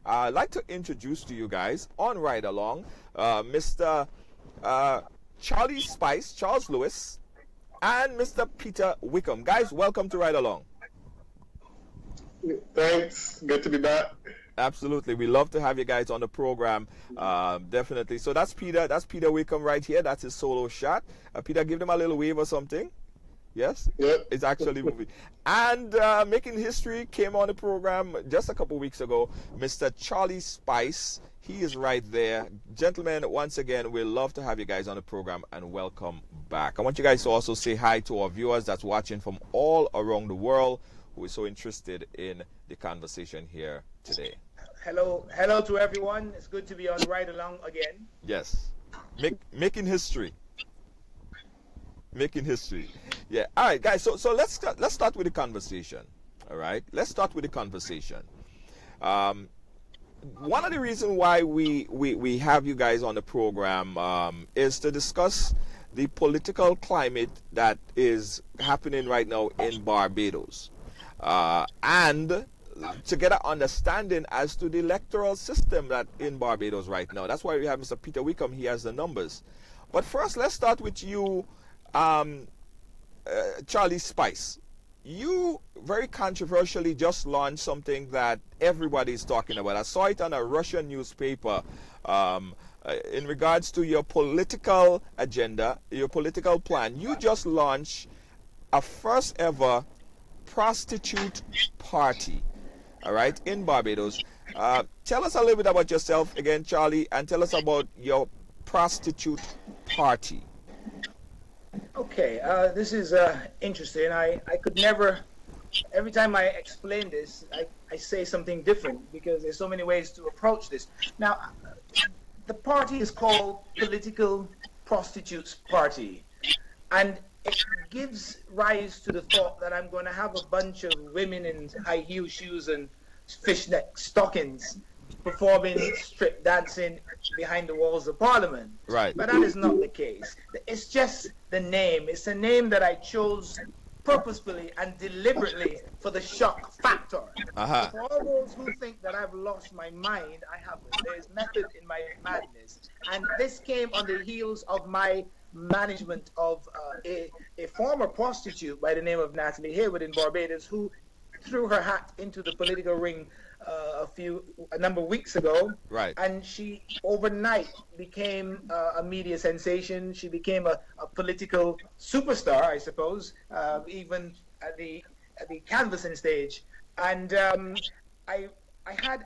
I'd like to introduce to you guys on Ride Along Mr. Charlie Spice, Charles Lewis, and Mr. Peter Wickham. Guys, welcome to Ride Along. Thanks. Good to be back. Absolutely, we love to have you guys on the program. Definitely. So that's Peter. That's Peter Wickham right here. That's his solo shot. Peter, give them a little wave or something. Yes, Yep. it's actually moving. And making history came on the program just a couple weeks ago. Mr. Charlie Spice. He is right there. Gentlemen, once again, we love to have you guys on the program and welcome back. I want you guys to also say hi to our viewers that's watching from all around the world who is so interested in the conversation here today. Hello to everyone. It's good to be on Ride Along again. Yes, making history. Making history. Yeah. All right, guys. So let's start with the conversation. All right. Let's start with the conversation. One of the reasons why we have you guys on the program is to discuss the political climate that is happening right now in Barbados, and to get an understanding as to the electoral system that in Barbados right now. That's why we have Mr. Peter Wickham. He has the numbers. But first, let's start with you, Charlie Spice. You very controversially just launched something that everybody's talking about. I saw it on a Russian newspaper in regards to your political agenda, your political plan. You just launched a first ever prostitute party, all right, in Barbados. Tell us a little bit about yourself again, Charlie, and tell us about your prostitute party. Okay, this is interesting. I could never, every time I explain this, I say something different because there's so many ways to approach this. Now, the party is called Political Prostitutes Party, and it gives rise to the thought that I'm going to have a bunch of women in high heel shoes and fishnet stockings performing strip dancing behind the walls of Parliament. Right. But that is not the case. It's just the name. It's a name that I chose purposefully and deliberately for the shock factor. Uh-huh. For all those who think that I've lost my mind, I haven't. There's method in my madness. And this came on the heels of my management of a former prostitute by the name of Natalie Haywood in Barbados, who threw her hat into the political ring a number of weeks ago. Right. And she overnight became a media sensation. She became a political superstar, I suppose, even at the canvassing stage. And I had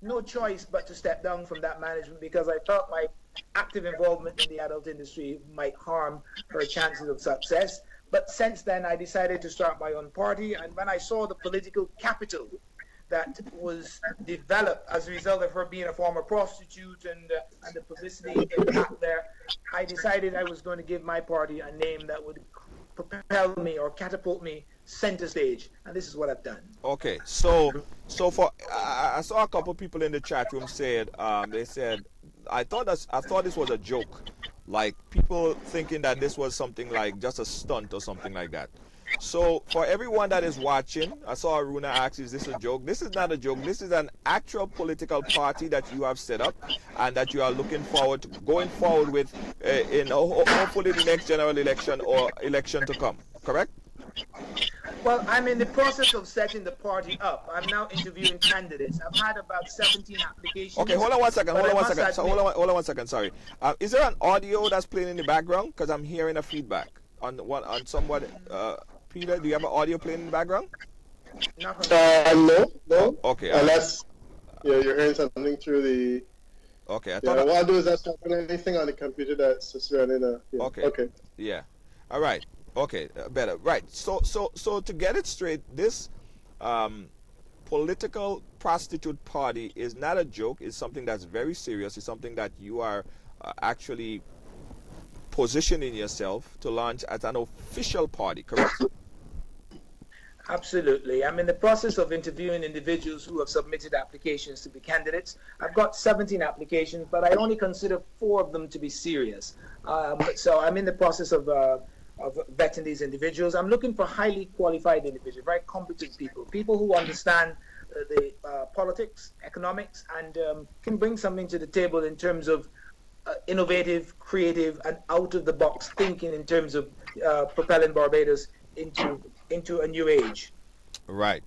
no choice but to step down from that management because I felt my active involvement in the adult industry might harm her chances of success. But since then, I decided to start my own party. And when I saw the political capital that was developed as a result of her being a former prostitute and the publicity impact there, I decided I was going to give my party a name that would propel me or catapult me center stage, and this is what I've done. Okay, so for I saw a couple people in the chat room said they said I thought this was a joke, like people thinking that this was something like just a stunt or something like that. So for everyone that is watching, I saw Aruna ask, is this a joke? This is not a joke. This is an actual political party that you have set up and that you are looking forward to going forward with in hopefully the next general election or election to come, correct? Well, I'm in the process of setting the party up. I'm now interviewing candidates. I've had about 17 applications. Okay, hold on one second. Hold on one second. Sorry. Is there an audio that's playing in the background? Because I'm hearing a feedback on somewhat. Peter, do you have an audio playing in the background? No. Okay. Unless you're hearing something through the. Okay, I thought. What I'll do is I'll stop anything on the computer that's just running. Okay. Yeah. All right. Okay. Better. Right. So to get it straight, this political prostitute party is not a joke. It's something that's very serious. It's something that you are actually positioning yourself to launch as an official party, correct? Absolutely. I'm in the process of interviewing individuals who have submitted applications to be candidates. I've got 17 applications, but I only consider 4 of them to be serious. So I'm in the process of vetting these individuals. I'm looking for highly qualified individuals, very competent people who understand politics, economics, and can bring something to the table in terms of innovative, creative, and out-of-the-box thinking in terms of propelling Barbados into a new age. Right.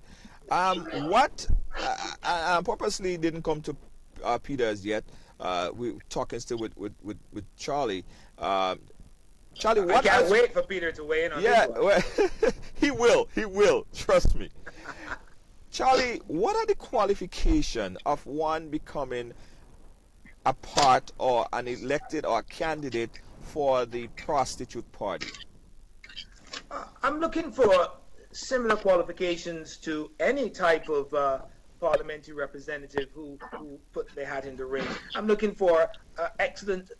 What I purposely didn't come to Peter as yet. We're talking still with Charlie. Charlie, I what can't has, wait for Peter to weigh in on yeah, this one. well, he will, trust me. Charlie, what are the qualifications of one becoming a part or an elected or a candidate for the prostitute party? I'm looking for similar qualifications to any type of parliamentary representative who put their hat in the ring. I'm looking for excellent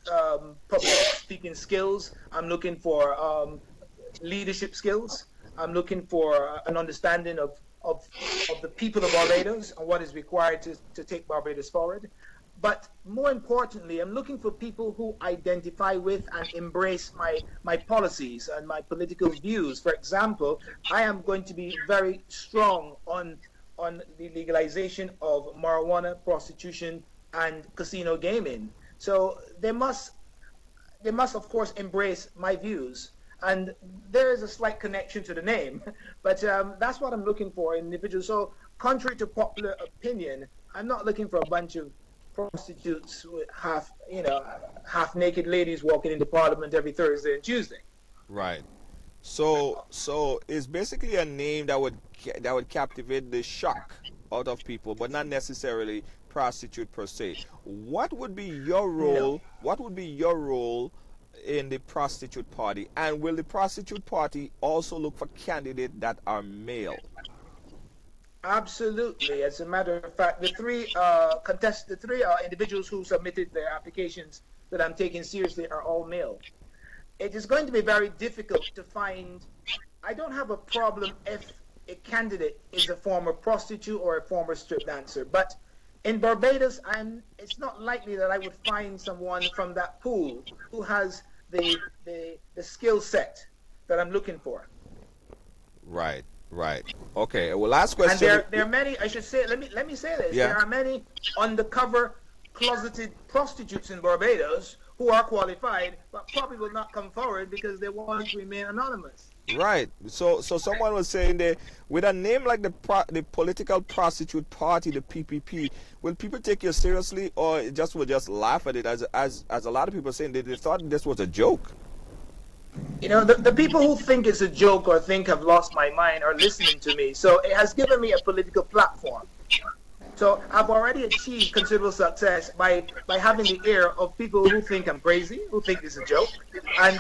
public speaking skills. I'm looking for leadership skills. I'm looking for an understanding of the people of Barbados and what is required to take Barbados forward. But more importantly, I'm looking for people who identify with and embrace my policies and my political views. For example, I am going to be very strong on the legalization of marijuana, prostitution, and casino gaming. So they must, of course, embrace my views. And there is a slight connection to the name, but that's what I'm looking for in individuals. So, contrary to popular opinion, I'm not looking for a bunch of prostitutes with half naked ladies walking into Parliament every Thursday and Tuesday. Right. So it's basically a name that would captivate the shock out of people, but not necessarily prostitute per se. What would be your role? No. What would be your role in the prostitute party? And will the prostitute party also look for candidates that are male? Absolutely. As a matter of fact, the three individuals who submitted their applications that I'm taking seriously are all male. It is going to be very difficult to find. I don't have a problem if a candidate is a former prostitute or a former strip dancer, but in Barbados, it's not likely that I would find someone from that pool who has the skill set that I'm looking for. Right. Right. Okay. Well, last question. And there are many. I should say. Let me say this. Yeah. There are many undercover, closeted prostitutes in Barbados who are qualified, but probably will not come forward because they want to remain anonymous. Right. So someone was saying that with a name like the political prostitute party, the PPP, will people take you seriously, or will just laugh at it as a lot of people saying they thought this was a joke? You know, the people who think it's a joke or think I've lost my mind are listening to me. So it has given me a political platform. So I've already achieved considerable success by having the ear of people who think I'm crazy, who think it's a joke, and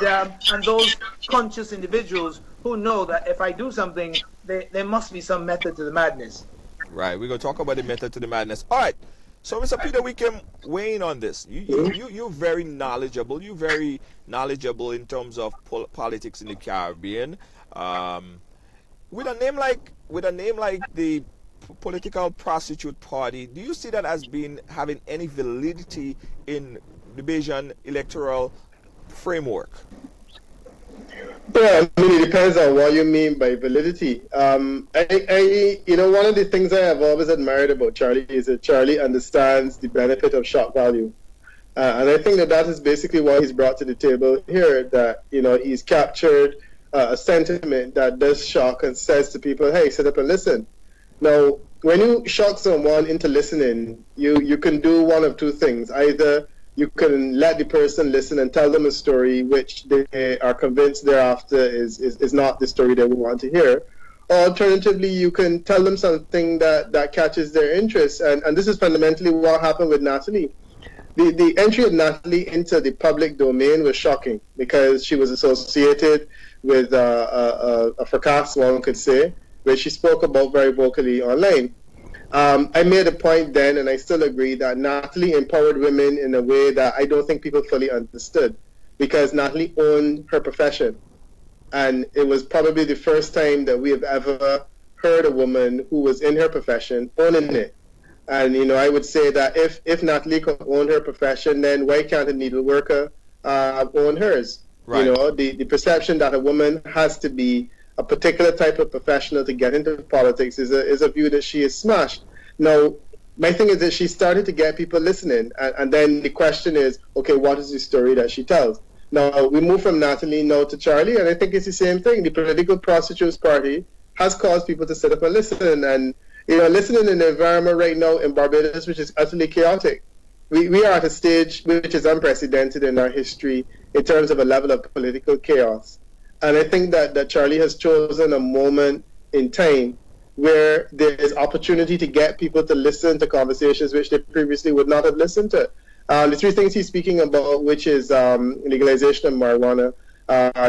those conscious individuals who know that if I do something, there must be some method to the madness. Right. We're gonna talk about the method to the madness. All right. So, Mr. Peter, we can weigh in on this. You're very knowledgeable. You're very knowledgeable in terms of politics in the Caribbean. With a name like the political prostitute party, do you see that as having any validity in the Bayesian electoral framework? Yeah, I mean, it depends on what you mean by validity. One of the things I have always admired about Charlie is that Charlie understands the benefit of shock value. And I think that is basically what he's brought to the table here, that, he's captured a sentiment that does shock and says to people, hey, sit up and listen. Now, when you shock someone into listening, you can do one of two things. Either you can let the person listen and tell them a story which they are convinced thereafter is not the story they want to hear. Or alternatively, you can tell them something that catches their interest. And this is fundamentally what happened with Natalie. The entry of Natalie into the public domain was shocking because she was associated with a fracas, one could say, which she spoke about very vocally online. I made a point then, and I still agree, that Natalie empowered women in a way that I don't think people fully understood, because Natalie owned her profession. And it was probably the first time that we have ever heard a woman who was in her profession owning it. And, I would say that if Natalie could own her profession, then why can't a needle worker own hers? Right. The perception that a woman has to be a particular type of professional to get into politics is a view that she has smashed. Now, my thing is that she started to get people listening, and then the question is, okay, what is the story that she tells? Now, we move from Natalie now to Charlie, and I think it's the same thing. The political prostitutes party has caused people to sit up and listen, and listening in the environment right now in Barbados, which is utterly chaotic. We are at a stage which is unprecedented in our history in terms of a level of political chaos. And I think that Charlie has chosen a moment in time where there is opportunity to get people to listen to conversations which they previously would not have listened to. The three things he's speaking about, which is legalization of marijuana,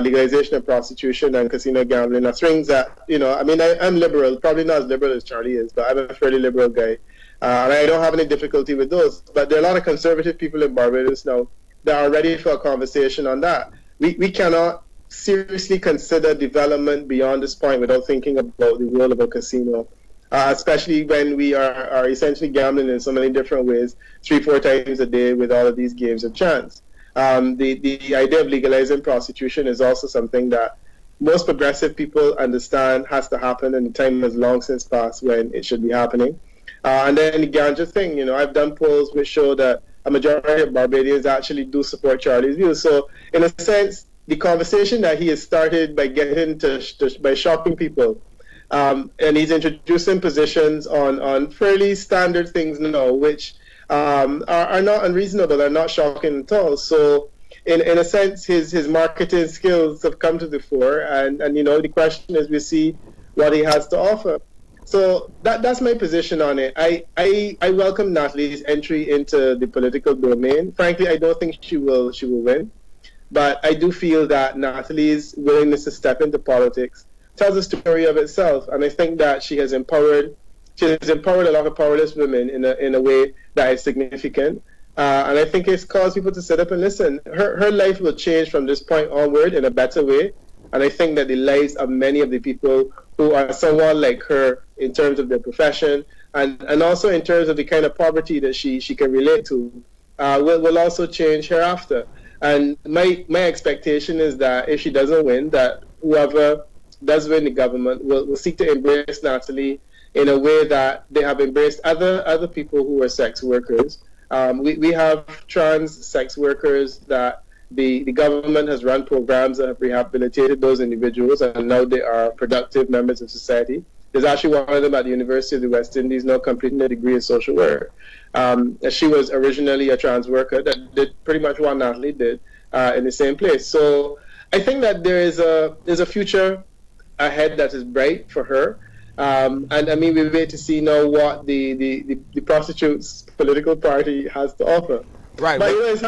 legalization of prostitution, and casino gambling, are things that, I'm liberal, probably not as liberal as Charlie is, but I'm a fairly liberal guy. And I don't have any difficulty with those. But there are a lot of conservative people in Barbados now that are ready for a conversation on that. We cannot seriously consider development beyond this point without thinking about the role of a casino, especially when we are essentially gambling in so many different ways, 3-4 times a day with all of these games of chance. The idea of legalizing prostitution is also something that most progressive people understand has to happen, and the time has long since passed when it should be happening. And then the ganja thing, I've done polls which show that a majority of Barbadians actually do support Charlie's views. So, in a sense, the conversation that he has started by by shocking people, and he's introducing positions on fairly standard things now, which are not unreasonable, are not shocking at all. So, in a sense, his marketing skills have come to the fore, and the question is, we see what he has to offer. So that's my position on it. I welcome Natalie's entry into the political domain. Frankly, I don't think she will win, but I do feel that Natalie's willingness to step into politics tells a story of itself, and I think that she has empowered a lot of powerless women in a way that is significant, and I think it's caused people to sit up and listen. Her life will change from this point onward in a better way, and I think that the lives of many of the people who are somewhat like her in terms of their profession and also in terms of the kind of poverty that she can relate to will also change hereafter. And my expectation is that if she doesn't win, that whoever does win the government will seek to embrace Natalie in a way that they have embraced other people who are sex workers. We have trans sex workers that the government has run programs that have rehabilitated those individuals, and now they are productive members of society. There's actually one of them at the University of the West Indies now completing a degree in social work. She was originally a trans worker that did pretty much what Natalie did in the same place. So I think that there's a future ahead that is bright for her. And I mean, we wait to see now what the prostitutes political party has to offer. Right, but it's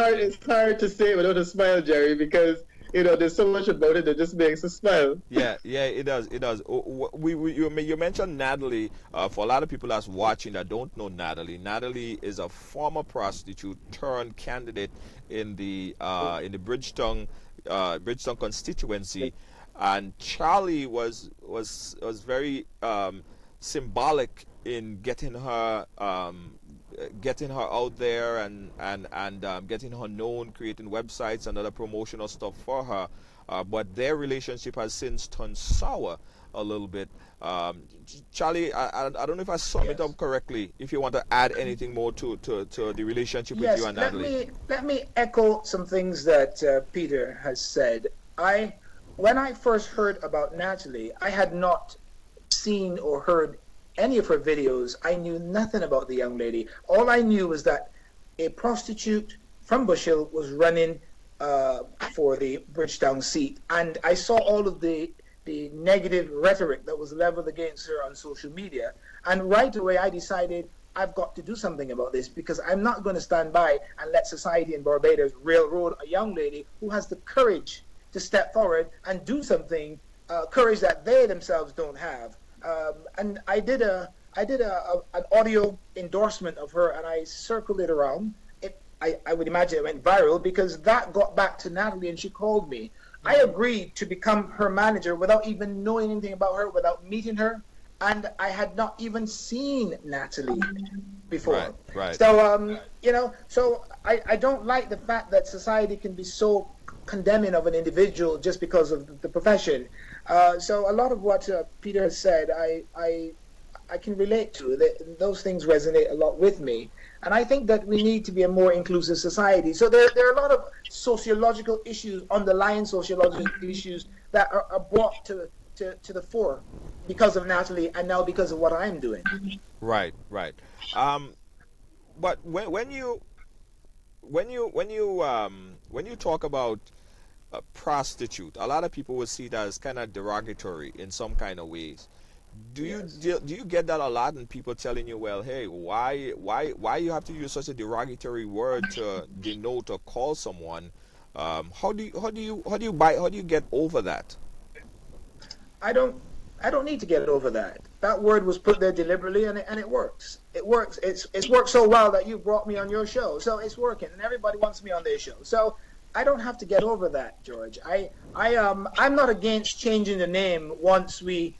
hard to say without a smile, Jerry, because there's so much about it that just makes us smile. Yeah, it does. You mentioned Natalie. For a lot of people that's watching that don't know Natalie, Natalie is a former prostitute turned candidate in the Bridgetown constituency, and Charlie was very symbolic in getting her out there and getting her known, creating websites and other promotional stuff for her. But their relationship has since turned sour a little bit. Charlie, I don't know if I summed it up correctly. If you want to add anything more to the relationship with you and Natalie. Let me echo some things that Peter has said. When I first heard about Natalie, I had not seen or heard any of her videos. I knew nothing about the young lady. All I knew was that a prostitute from Bush Hill was running for the Bridgetown seat, and I saw all of the negative rhetoric that was leveled against her on social media, and right away I decided I've got to do something about this, because I'm not going to stand by and let society in Barbados railroad a young lady who has the courage to step forward and do something, courage that they themselves don't have. And I did an audio endorsement of her, and I circled it around. I would imagine it went viral, because that got back to Natalie, and she called me. I agreed to become her manager without even knowing anything about her, without meeting her, and I had not even seen Natalie before. Right. So so I don't like the fact that society can be so condemning of an individual just because of the profession. So a lot of what Peter has said, I can relate to. Those things resonate a lot with me. And I think that we need to be a more inclusive society. So there are a lot of sociological issues, underlying sociological issues that are brought to the fore because of Natalie and now because of what I'm doing. Right, right. Um, but when you talk about a prostitute, a lot of people will see that as kind of derogatory in some kind of ways. Yes. Do you get that a lot, and people telling you, well, hey, why you have to use such a derogatory word to denote or call someone? How do you get over that? I don't I don't need to get over that. That word was put there deliberately, and it works. It works. It's worked so well that you brought me on your show, so it's working, and everybody wants me on their show. So I don't have to get over that, George. I'm not against changing the name once we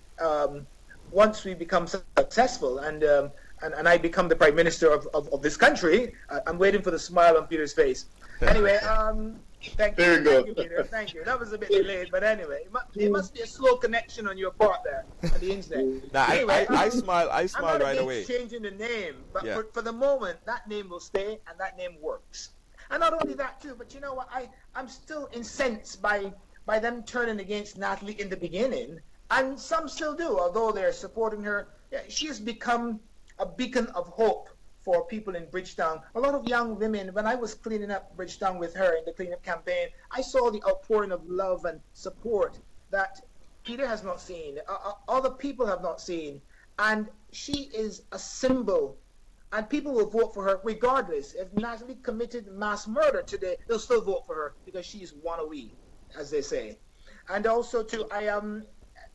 become successful and I become the prime minister of this country. I'm waiting for the smile on Peter's face. Anyway, There you thank you, go. Peter. Thank you. That was a bit delayed, but anyway, it must be a slow connection on your part there on the internet. Now, Anyway, I I'm smile not right against away. changing the name, but Yeah. for the moment, that name will stay and that name works. And not only that too, but you know what? I'm still incensed by them turning against Natalie in the beginning, and some still do, although they're supporting her. Yeah, she has become a beacon of hope for people in Bridgetown. A lot of young women, when I was cleaning up Bridgetown with her in the cleanup campaign, I saw the outpouring of love and support that Peter has not seen, other people have not seen. And she is a symbol. And people will vote for her regardless. If Natalie committed mass murder today, they'll still vote for her because she's one of we, as they say. And also, too,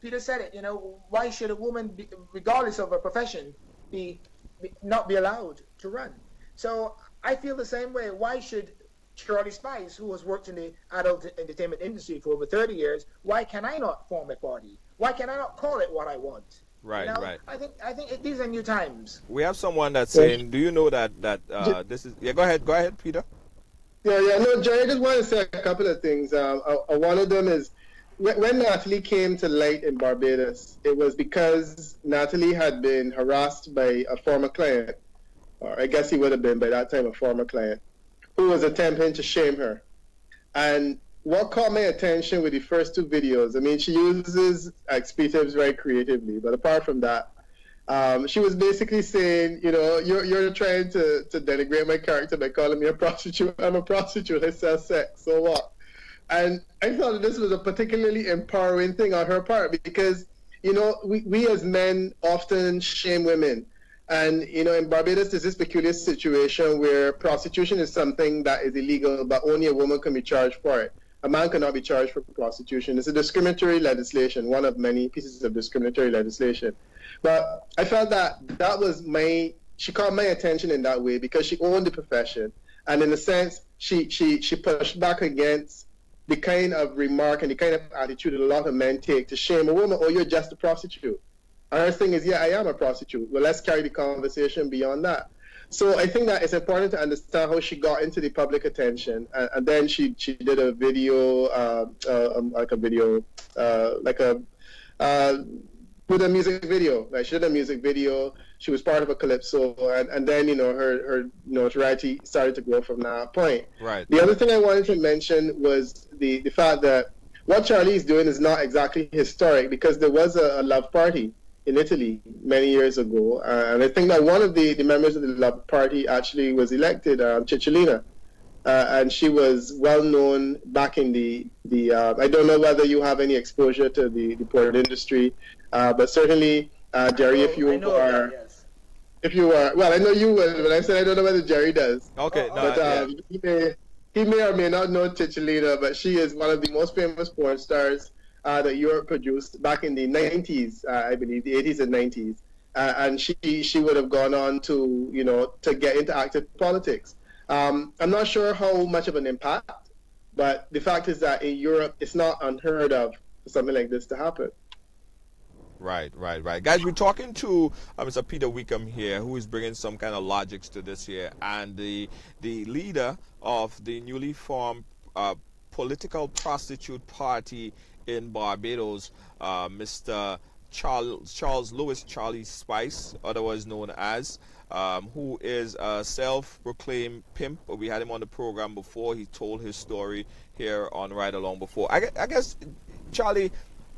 Peter said it, why should a woman, regardless of her profession, be not be allowed to run? So I feel the same way. Why should Shirley Spice, who has worked in the adult entertainment industry for over 30 years, why can I not form a party? Why can I not call it what I want? Right, right. I think these are new times. We have someone that's Yeah. saying, do you know that this is? Yeah, go ahead, Peter. Yeah. No, Jerry, I just want to say a couple of things. One of them is when Natalie came to light in Barbados, it was because Natalie had been harassed by a former client, or I guess he would have been by that time a former client, who was attempting to shame her. And what caught my attention with the first two videos, I mean, she uses expletives very creatively, but apart from that, she was basically saying, you're trying to denigrate my character by calling me a prostitute. I'm a prostitute. I sell sex. So what? And I thought that this was a particularly empowering thing on her part because, we as men often shame women. And, in Barbados, there's this peculiar situation where prostitution is something that is illegal, but only a woman can be charged for it. A man cannot be charged for prostitution. It's a discriminatory legislation, one of many pieces of discriminatory legislation. But I felt that was she caught my attention in that way because she owned the profession. And in a sense, she pushed back against the kind of remark and the kind of attitude that a lot of men take to shame a woman, oh, you're just a prostitute. And her thing is, yeah, I am a prostitute. Well, let's carry the conversation beyond that. So I think that it's important to understand how she got into the public attention, and then she did a video, with a music video. Like she did a music video. She was part of a calypso, and then her notoriety started to grow from that point. Right. The other thing I wanted to mention was the fact that what Charlie is doing is not exactly historic because there was a love party in Italy many years ago. And I think that one of the members of the Love Party actually was elected, Cicciolina. And she was well known back in the I don't know whether you have any exposure to the port industry, but certainly, Jerry, if you are, Yes. if you are, well, I know you will, but I said I don't know whether Jerry does. Okay, Oh, no, But yeah. he may or may not know Cicciolina, but she is one of the most famous porn stars that Europe produced back in the 90s, I believe, the 80s and 90s. And she would have gone on to, to get into active politics. I'm not sure how much of an impact, but the fact is that in Europe, it's not unheard of for something like this to happen. Right. Guys, we're talking to Mr. Peter Wickham here, who is bringing some kind of logics to this here, and the leader of the newly formed political prostitute party in Barbados, Mr. Charles Lewis, Charlie Spice, otherwise known as, who is a self-proclaimed pimp. We had him on the program before. He told his story here on Ride Along before. I guess, Charlie,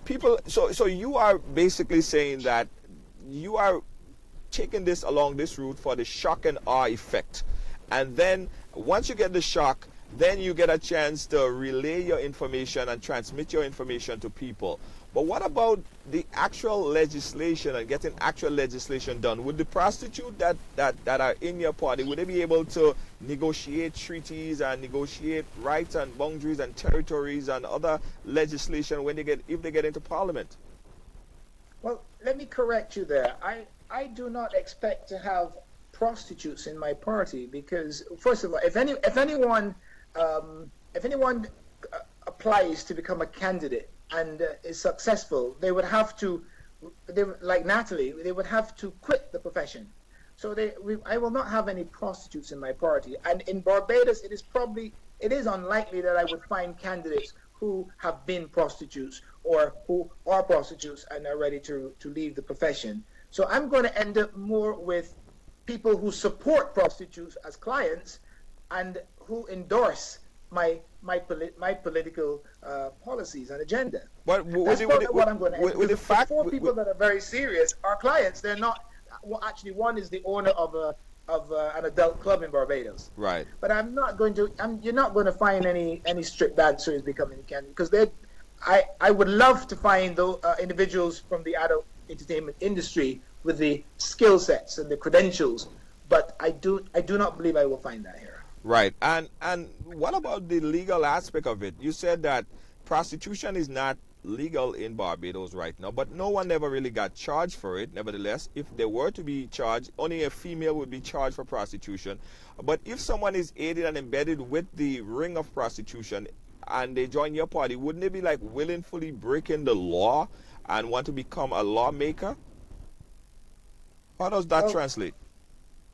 people. So you are basically saying that you are taking this along this route for the shock and awe effect, and then once you get the shock, then you get a chance to relay your information and transmit your information to people. But what about the actual legislation and getting actual legislation done? Would the prostitute that are in your party, would they be able to negotiate treaties and negotiate rights and boundaries and territories and other legislation when if they get into parliament? Well, let me correct you there. I do not expect to have prostitutes in my party because, first of all, if anyone applies to become a candidate and is successful, they would have to, like Natalie, they would have to quit the profession. So I will not have any prostitutes in my party. And in Barbados, it is unlikely that I would find candidates who have been prostitutes or who are prostitutes and are ready to leave the profession. So I'm going to end up more with people who support prostitutes as clients and who endorse my political policies and agenda. But That's what I'm going to end with. The four people that are very serious are clients. They're not. Well, actually, one is the owner of an adult club in Barbados. Right. But I'm not going to. You're not going to find any strip dancers becoming candidates because I would love to find those individuals from the adult entertainment industry with the skill sets and the credentials, but I do not believe I will find that here. Right. And what about the legal aspect of it? You said that prostitution is not legal in Barbados right now, but no one ever really got charged for it. Nevertheless, if they were to be charged, only a female would be charged for prostitution. But if someone is aided and embedded with the ring of prostitution and they join your party, wouldn't they be like willingly breaking the law and want to become a lawmaker? How does that translate?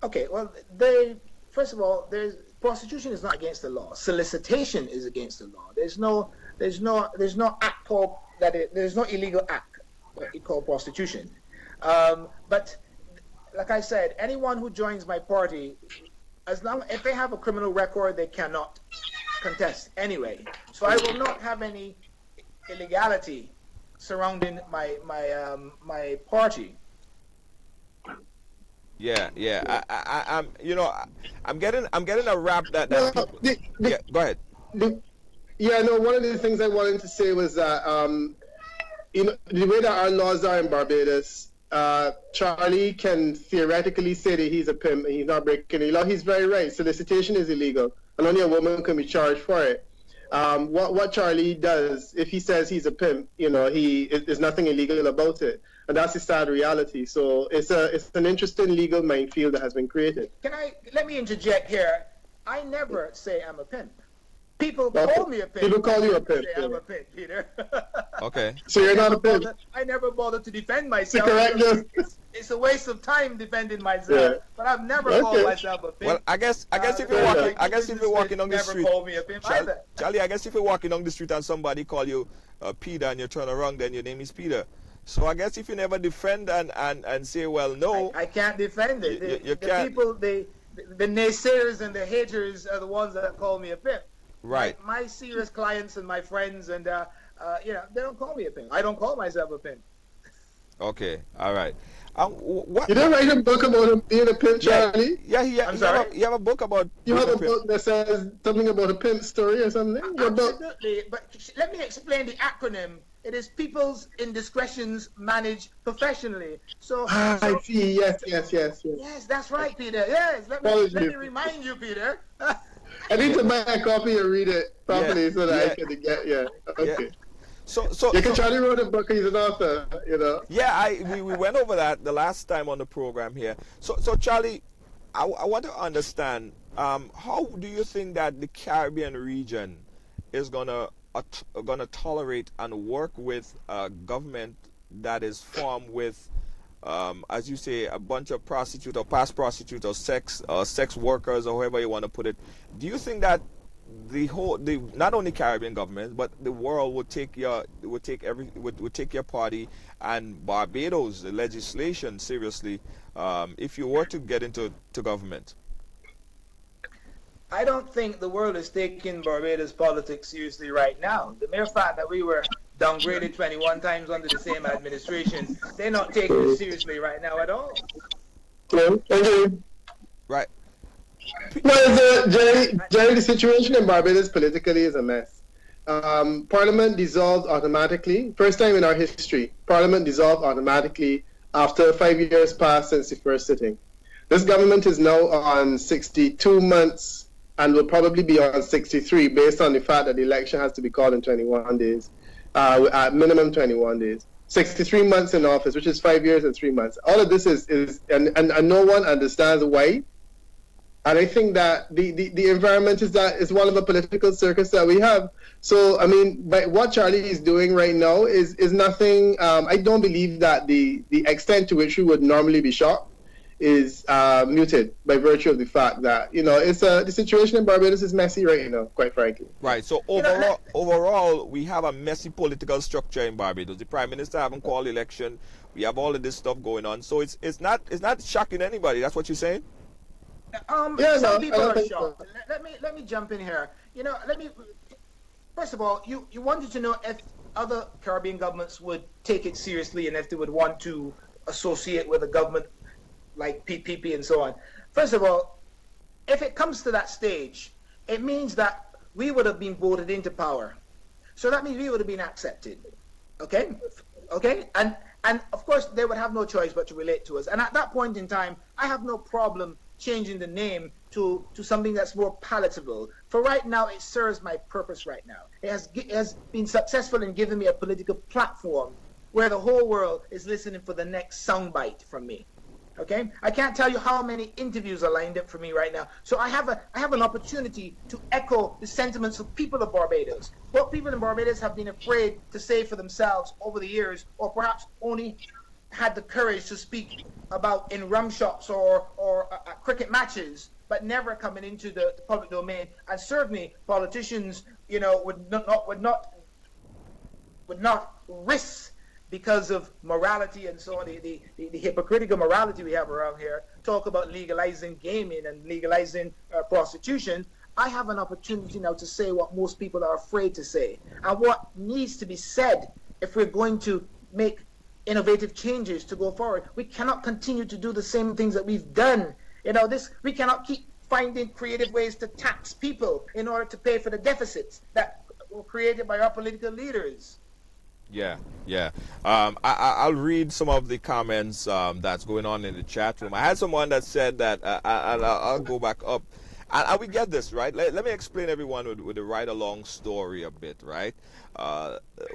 Okay, well, first of all, prostitution is not against the law. Solicitation is against the law. There's no act called that. There's no illegal act called prostitution. But like I said, anyone who joins my party, if they have a criminal record, they cannot contest anyway. So I will not have any illegality surrounding my party. Yeah. I'm getting a rap that yeah, go ahead. One of the things I wanted to say was that the way that our laws are in Barbados, Charlie can theoretically say that he's a pimp and he's not breaking the law. He's very right. Solicitation is illegal, and only a woman can be charged for it. What Charlie does, if he says he's a pimp, there's nothing illegal about it. And that's the sad reality. So it's an interesting legal minefield that has been created. Let me interject here. I never say I'm a pimp. People call me a pimp. People call you a pimp. I'm a pimp, Peter. Okay. So you're not a pimp. I never bothered to defend myself. It's a waste of time defending myself. Yeah. But I've never called myself a pimp. Well, I guess if you're walking on the street, never call me a pimp either. Charlie, I guess if you're walking on the street and somebody call you Peter and you turn around, then your name is Peter. So I guess if you never defend and say, well, no, I can't defend it. You can't. People, the naysayers and the haters are the ones that call me a pimp. Right. My serious clients and my friends and they don't call me a pimp. I don't call myself a pimp. Okay. All right. You didn't write a book about him being a pimp, Charlie? Yeah. You have a book about. You have a book that says something about a pimp story or something. Absolutely. But let me explain the acronym. It is people's indiscretions managed professionally. I see. Yes. Yes, that's right, Peter. Yes. Let me remind you, Peter. I need to buy a copy and read it properly so that I can get. Okay. Yeah. So Charlie wrote a book. He's an author. Yeah, we went over that the last time on the program here. So Charlie, I want to understand how do you think that the Caribbean region is gonna tolerate and work with a government that is formed with, as you say, a bunch of prostitutes or past prostitutes or sex workers or however you want to put it? Do you think that the not only Caribbean governments but the world would take your party and Barbados the legislation seriously if you were to get into government. I don't think the world is taking Barbados politics seriously right now. The mere fact that we were downgraded 21 times under the same administration, they're not taking it seriously right now at all. Hello? Right. Well, Jerry, the situation in Barbados politically is a mess. Parliament dissolved automatically. First time in our history, Parliament dissolved automatically after 5 years passed since the first sitting. This government is now on 62 months and will probably be on 63 based on the fact that the election has to be called in 21 days, at minimum 21 days. 63 months in office, which is 5 years and 3 months. All of this and no one understands why. And I think that the environment is one of the political circus that we have. So, I mean, but what Charlie is doing right now is nothing. I don't believe that the extent to which we would normally be shocked is muted by virtue of the fact that, it's the situation in Barbados is messy right now, quite frankly. Right. So overall, we have a messy political structure in Barbados. The Prime Minister haven't called election. We have all of this stuff going on. So it's not shocking anybody. That's what you're saying? Some people are shocked. Let me jump in here. First of all, you wanted to know if other Caribbean governments would take it seriously and if they would want to associate with a government like PPP and so on. First of all, if it comes to that stage, it means that we would have been voted into power. So that means we would have been accepted. Okay? And of course, they would have no choice but to relate to us. And at that point in time, I have no problem changing the name to something that's more palatable. For right now, it serves my purpose right now. It has been successful in giving me a political platform where the whole world is listening for the next soundbite from me. Okay, I can't tell you how many interviews are lined up for me right now. So I have an opportunity to echo the sentiments of people of Barbados. What people in Barbados have been afraid to say for themselves over the years, or perhaps only had the courage to speak about in rum shops or at cricket matches, but never coming into the public domain. And certainly politicians, would not risk, because of morality and so on, the hypocritical morality we have around here, talk about legalizing gaming and legalizing prostitution. I have an opportunity now to say what most people are afraid to say, and what needs to be said if we're going to make innovative changes to go forward. We cannot continue to do the same things that we've done. We cannot keep finding creative ways to tax people in order to pay for the deficits that were created by our political leaders. Yeah. I'll read some of the comments that's going on in the chat room. I had someone that said that, I'll go back up. And we get this, right? Let me explain everyone with the Ridealong story a bit, right?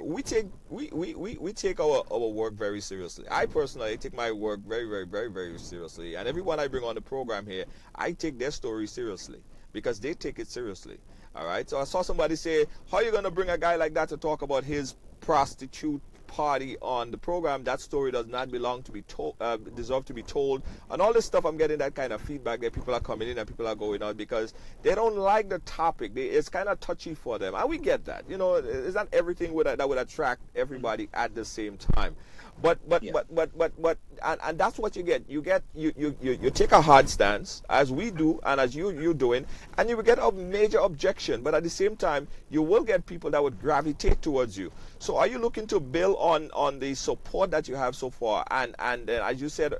We take our work very seriously. I personally take my work very, very, very, very seriously. And everyone I bring on the program here, I take their story seriously because they take it seriously. All right? So I saw somebody say, how are you going to bring a guy like that to talk about his prostitute party on the program? That story does not belong to be told, deserve to be told, and all this stuff. I'm getting that kind of feedback that people are coming in and people are going out because they don't like the topic. It's kind of touchy for them, and we get that. It's not everything that would attract everybody at the same time. But that's what you get. You take a hard stance, as we do and as you're doing, and you will get a major objection. But at the same time, you will get people that would gravitate towards you. So are you looking to build on the support that you have so far? And as you said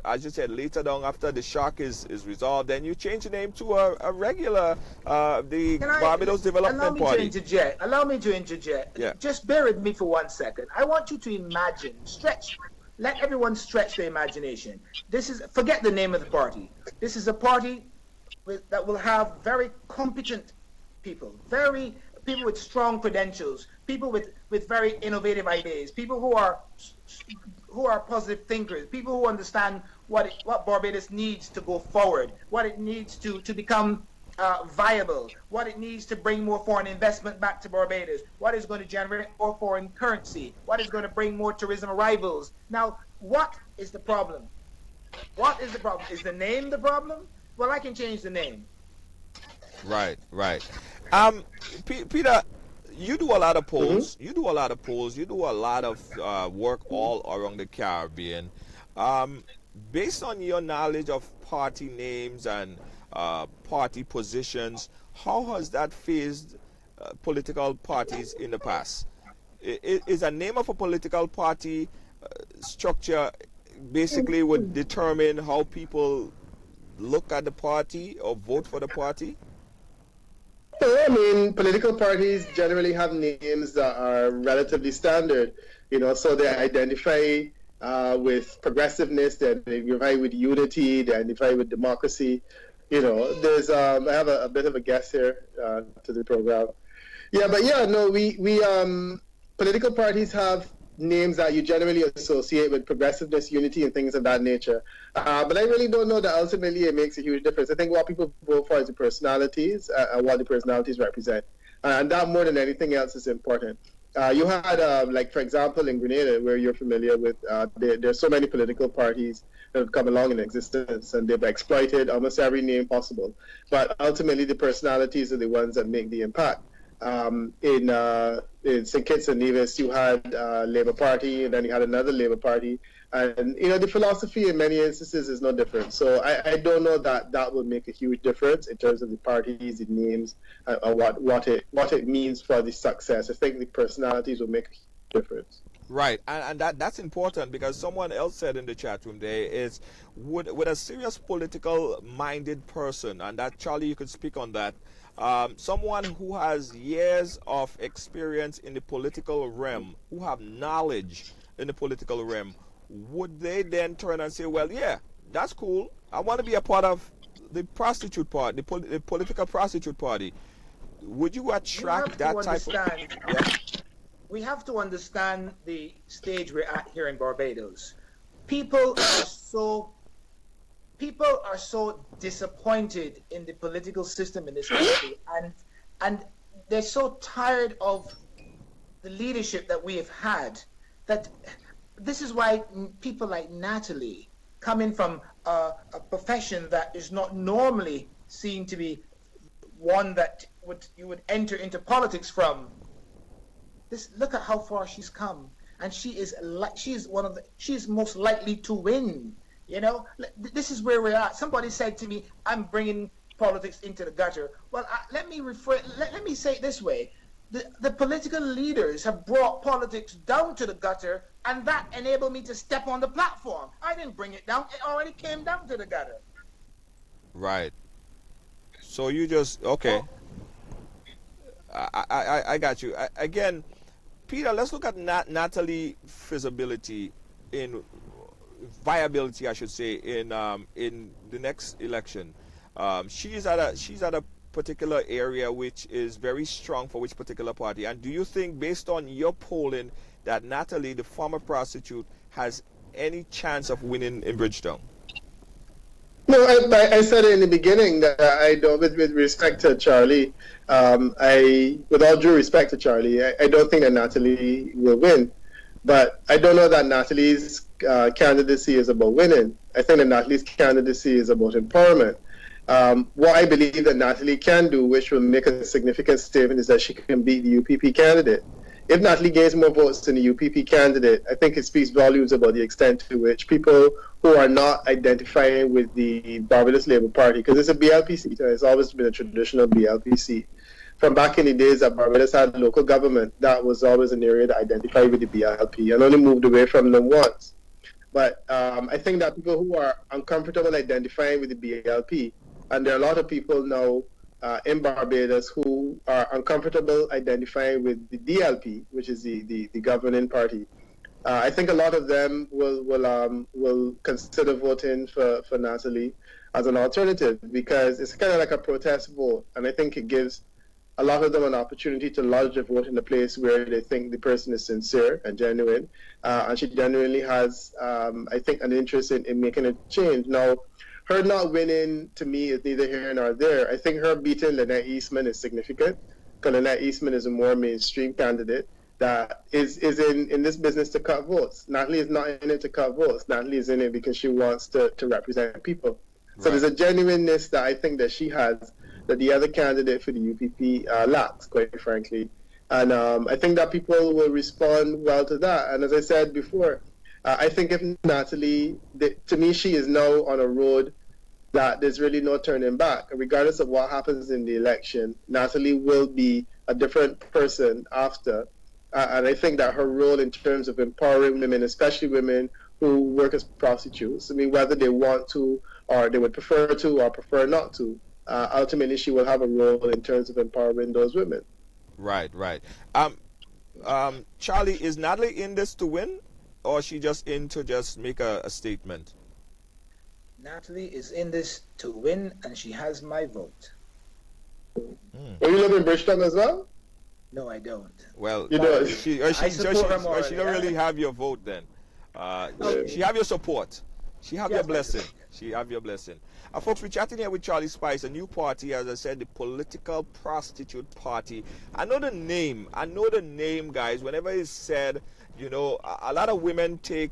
later down after the shock is resolved, then you change the name to a regular Barbados Development Party. Allow me to interject. Yeah. Just bear with me for 1 second. I want you to imagine, let everyone stretch their imagination. Forget the name of the party. This is a party that will have very competent people, people with strong credentials, people with very innovative ideas, people who are positive thinkers, people who understand what Barbados needs to go forward, what it needs to become viable, what it needs to bring more foreign investment back to Barbados, what is going to generate more foreign currency, what is going to bring more tourism arrivals. Now, what is the problem? What is the problem? Is the name the problem? Well, I can change the name. Right, right. Um, Peter, you do a lot of Hmm. polls. You do a lot of polls. You do a lot of work all around the Caribbean. Um, Based on your knowledge of party names and party positions, how has that phased political parties in the past? Is a name of a political party structure basically would determine how people look at the party or vote for the party? So, I mean, political parties generally have names that are relatively standard, so they identify with progressiveness, they identify with unity, they identify with democracy. I have a bit of a guess here to the program. Yeah, but yeah, no, we political parties have names that you generally associate with progressiveness, unity, and things of that nature. But I really don't know that ultimately it makes a huge difference. I think what people vote for is the personalities and what the personalities represent, and that more than anything else is important. You had, like, for example, in Grenada, where you're familiar with, there's so many political parties that have come along in existence, and they've exploited almost every name possible. But ultimately, the personalities are the ones that make the impact. In St. Kitts and Nevis, you had Labour Party, and then you had another Labour Party, and the philosophy in many instances is no different. So I don't know that that will make a huge difference in terms of the parties, the names, and what it means for the success. I think the personalities will make a huge difference. Right, and that's important because someone else said in the chat room there is would a serious political minded person, and that Charlie, you could speak on that, someone who has years of experience in the political realm, who have knowledge in the political realm, would they then turn and say, well, yeah, that's cool, I want to be a part of the prostitute party, the political prostitute party? Would you We attract have to that type of, understand. yeah? We have to understand the stage we're at here in Barbados. People are so people are so disappointed in the political system in this country, and they're so tired of the leadership that we have had, that this is why people like Natalie, coming from a profession that is not normally seen to be one that you would enter into politics from. This, look at how far she's come, and she's most likely to win. This is where we're at. Somebody said to me, "I'm bringing politics into the gutter." Well, let me let me say it this way: the political leaders have brought politics down to the gutter, and that enabled me to step on the platform. I didn't bring it down; it already came down to the gutter. Right. So you just okay. So I got you. Again, Peter, let's look at Natalie feasibility in viability, I should say, in the next election. She's at a particular area which is very strong for which particular party. And do you think, based on your polling, that Natalie, the former prostitute, has any chance of winning in Bridgetown? No, I said it in the beginning that I don't, with respect to Charlie, with all due respect to Charlie, I don't think that Natalie will win. But I don't know that Natalie's candidacy is about winning. I think that Natalie's candidacy is about empowerment. What I believe that Natalie can do, which will make a significant statement, is that she can beat the UPP candidate. If Natalie gains more votes than the UPP candidate, I think it speaks volumes about the extent to which people who are not identifying with the Barbados Labour Party, because it's a BLP seat, and it's always been a traditional BLP seat. From back in the days that Barbados had local government, that was always an area that identified with the BLP and only moved away from them once. But I think that people who are uncomfortable identifying with the BLP, and there are a lot of people now in Barbados who are uncomfortable identifying with the DLP, which is the governing party. I think a lot of them will consider voting for Natalie as an alternative, because it's kind of like a protest vote, and I think it gives a lot of them an opportunity to lodge a vote in a place where they think the person is sincere and genuine, and she genuinely has, I think, an interest in making a change. Now, her not winning, to me, is neither here nor there. I think her beating Lynette Eastman is significant, because Lynette Eastman is a more mainstream candidate that is in this business to cut votes. Natalie is not in it to cut votes. Natalie is in it because she wants to represent people. So Right. there's a genuineness that I think that she has that the other candidate for the UPP lacks, quite frankly. And I think that people will respond well to that. And as I said before, I think if Natalie, to me, she is now on a road that there's really no turning back. Regardless of what happens in the election, Natalie will be a different person after. And I think that her role in terms of empowering women, especially women who work as prostitutes, I mean, whether they want to or they would prefer to or prefer not to, ultimately she will have a role in terms of empowering those women. Right. Charlie, is Natalie in this to win, or is she just in to just make a statement? Natalie is in this to win, and she has my vote. Do you live in Bridgetown as well? No, I don't. Well, you know, she don't really have your vote then. She have your support. She have your blessing. She have your blessing. Folks, we're chatting here with Charlie Spice, a new party, as I said, the Political Prostitute Party. I know the name, guys. Whenever it's said, you know, a lot of women take,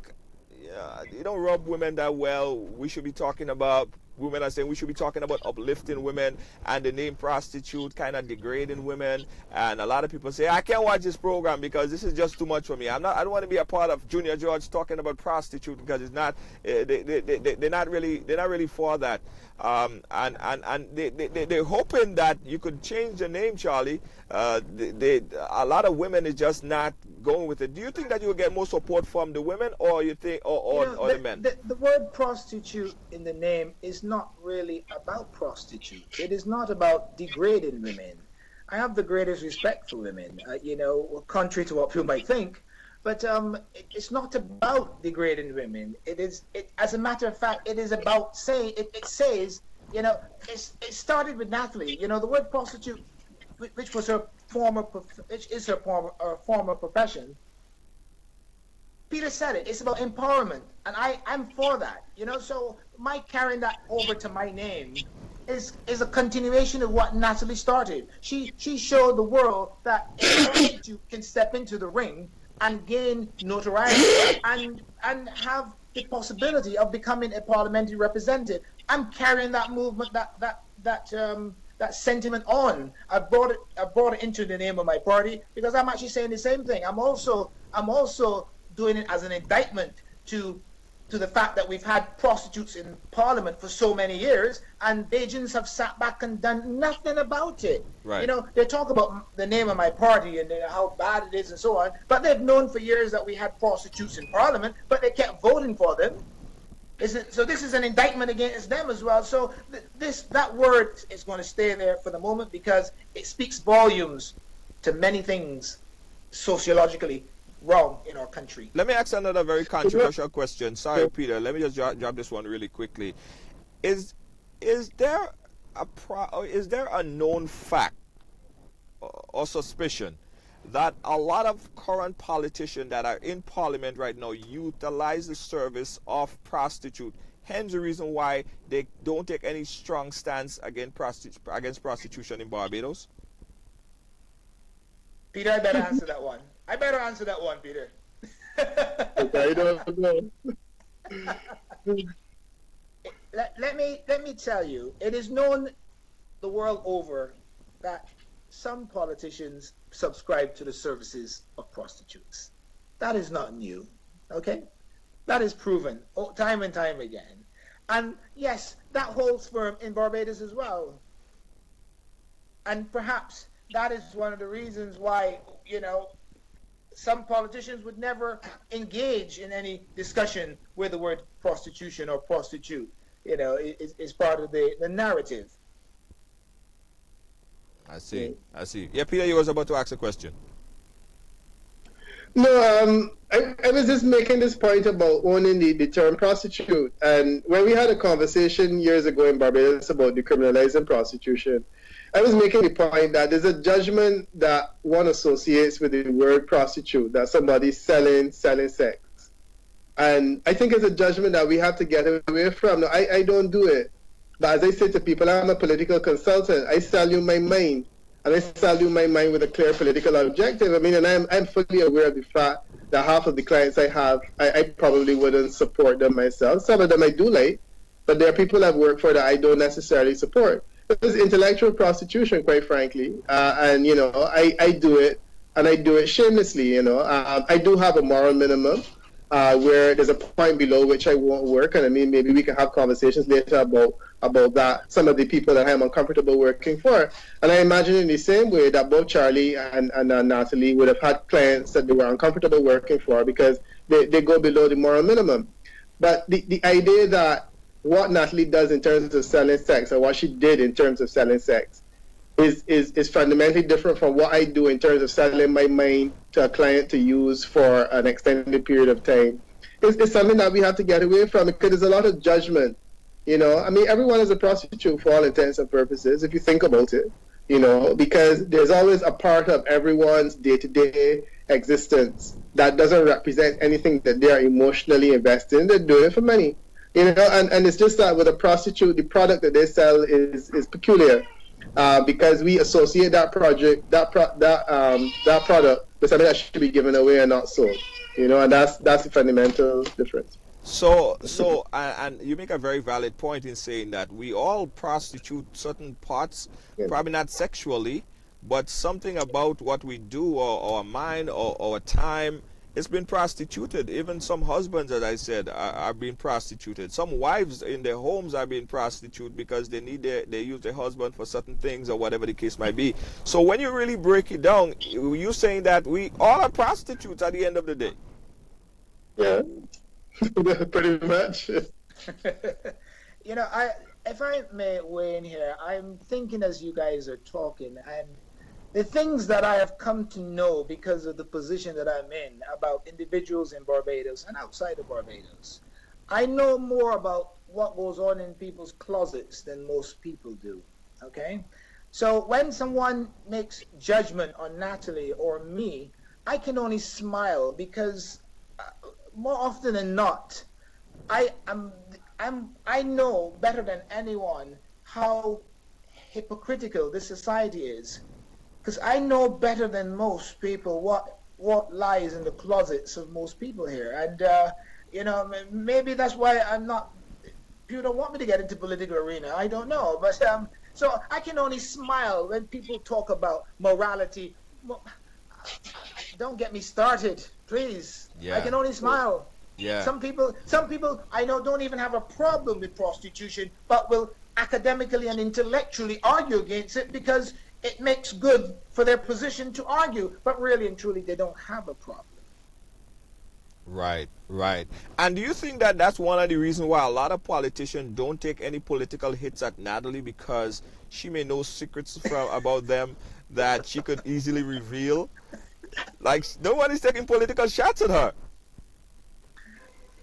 you don't rub women that well. We should be talking about, women are saying we should be talking about uplifting women, and the name prostitute kind of degrading women. And a lot of people say, I can't watch this program because this is just too much for me. I don't want to be a part of Junior George talking about prostitute, because it's not, they're not really for that. And they're hoping that you could change the name, Charlie. A lot of women is just not going with it. Do you think that you will get more support from the women, or you think, or the men? The word prostitute in the name is not really about prostitute. It is not about degrading women. I have the greatest respect for women, you know, contrary to what people might think. But it's not about degrading women. As a matter of fact, it is about saying, it says, you know, it started with Natalie. You know, the word prostitute, which is her former profession. Peter said it. It's about empowerment, and I'm for that. You know, so my carrying that over to my name is a continuation of what Natalie started. She showed the world that a prostitute can step into the ring and gain notoriety and have the possibility of becoming a parliamentary representative. I'm carrying that movement, that sentiment on. I brought it into the name of my party because I'm actually saying the same thing. I'm also doing it as an indictment to the fact that we've had prostitutes in Parliament for so many years, and Bajans have sat back and done nothing about it. Right. You know, they talk about the name of my party and how bad it is and so on, but they've known for years that we had prostitutes in Parliament, but they kept voting for them. So this is an indictment against them as well. So that word is going to stay there for the moment because it speaks volumes to many things sociologically wrong in our country. Let me ask another very controversial question. Sorry, Peter. Let me just drop this one really quickly. Is there a known fact or suspicion that a lot of current politicians that are in Parliament right now utilize the service of prostitute? Hence the reason why they don't take any strong stance against prostitution in Barbados? Peter, I better answer that one. Peter. I don't know. Let me tell you, it is known the world over that some politicians subscribe to the services of prostitutes. That is not new, okay? That is proven time and time again. And yes, that holds firm in Barbados as well. And perhaps that is one of the reasons why, you know, some politicians would never engage in any discussion where the word prostitution or prostitute, you know, is part of the narrative. I see. Yeah, Peter, you was about to ask a question. No, I was just making this point about owning the term prostitute. And when we had a conversation years ago in Barbados about decriminalizing prostitution, I was making the point that there's a judgment that one associates with the word prostitute, that somebody's selling sex. And I think it's a judgment that we have to get away from. Now, I don't do it. But as I say to people, I'm a political consultant. I sell you my mind. And I sell you my mind with a clear political objective. I mean, and I'm fully aware of the fact that half of the clients I have, I probably wouldn't support them myself. Some of them I do like, but there are people I've worked for that I don't necessarily support. is intellectual prostitution, quite frankly. And you know, I do it, and I do it shamelessly. You know, I do have a moral minimum. Where there's a point below which I won't work, and I mean maybe we can have conversations later about that. Some of the people that I'm uncomfortable working for, and I imagine in the same way that both Charlie and Natalie would have had clients that they were uncomfortable working for because they go below the moral minimum. But the idea that what Natalie does in terms of selling sex, or what she did in terms of selling sex, is fundamentally different from what I do in terms of selling my mind to a client to use for an extended period of time. It's something that we have to get away from because there's a lot of judgment. You know, I mean, everyone is a prostitute for all intents and purposes, if you think about it, you know, because there's always a part of everyone's day-to-day existence that doesn't represent anything that they are emotionally invested in. They're doing it for money, you know, and it's just that with a prostitute, the product that they sell is peculiar. Because we associate that product with something that should be given away and not sold, you know, and that's the fundamental difference. And you make a very valid point in saying that we all prostitute certain parts, probably not sexually, but something about what we do or our mind or our time. It's been prostituted. Even some husbands, as I said, are being prostituted. Some wives in their homes are being prostituted because they use their husband for certain things or whatever the case might be. So when you really break it down, you're saying that we all are prostitutes at the end of the day. Yeah, pretty much. You know, if I may weigh in here, I'm thinking as you guys are talking, and the things that I have come to know because of the position that I'm in about individuals in Barbados and outside of Barbados, I know more about what goes on in people's closets than most people do, okay? So when someone makes judgment on Natalie or me, I can only smile because more often than not, I know better than anyone how hypocritical this society is. Because I know better than most people what lies in the closets of most people here. And, you know, maybe that's why I'm not, you don't want me to get into political arena. I don't know. But so I can only smile when people talk about morality. Don't get me started, please. Yeah. I can only smile. Yeah. Some people I know don't even have a problem with prostitution, but will academically and intellectually argue against it because it makes good for their position to argue, but really and truly they don't have a problem. Right. And do you think that that's one of the reasons why a lot of politicians don't take any political hits at Natalie, because she may know secrets about them that she could easily reveal? Like, nobody's taking political shots at her.